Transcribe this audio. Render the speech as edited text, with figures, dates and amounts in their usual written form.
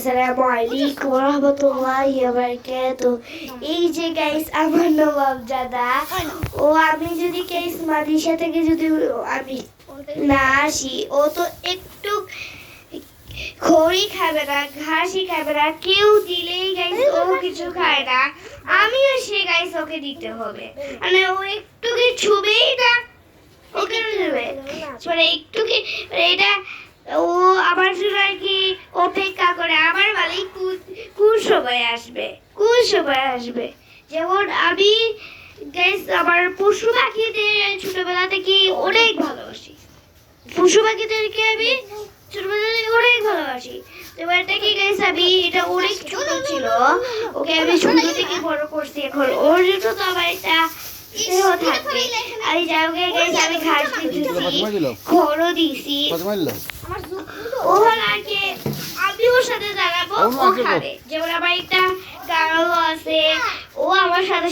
আসসালামু আলাইকুম ওয়া রাহমাতুল্লাহি ওয়া বারাকাতুহু। এই যে গাইস আমার নবাব দাদা, ও আমি যদি গাইস মাদ্রাসা থেকে যদি আমি না আসি, ও তো একটু খড়ি খাবে না, ঘাসই খাবে না, কেউ দিলেই গাইস ও কিছু খায় না, আমিও সে গাইস ওকে দিতে হবে। মানে ও একটু কি ছুবেই না, ওকে দেবে মানে একটু কি এটা ও আমার জন্য আর কি অপেক্ষা করে। আমার মালিক কোন সময় আসবে, কোন সময় আসবে। যেমন আমি গাইস আমার পশু পাখিদের ছোটবেলা থেকে অনেক ভালোবাসি, পশু পাখিদেরকে আমি ছোটবেলা থেকে অনেক ভালোবাসি। এবার থেকে গাইস আমি এটা অনেক ছোট ছিল, ওকে আমি ছোট থেকে বড় করছি, এখন ওর জন্য তো আমার একটা স্নেহ থাকবে। আমি যাওগে গাইস আমি ঘাস দিতেছি, খড়ও দিছি, ও আর কি আমি ওর সাথে দাঁড়াবো, ও খাবে। যেমন আমার একটা গাড়ল আছে, ও আমার সাথে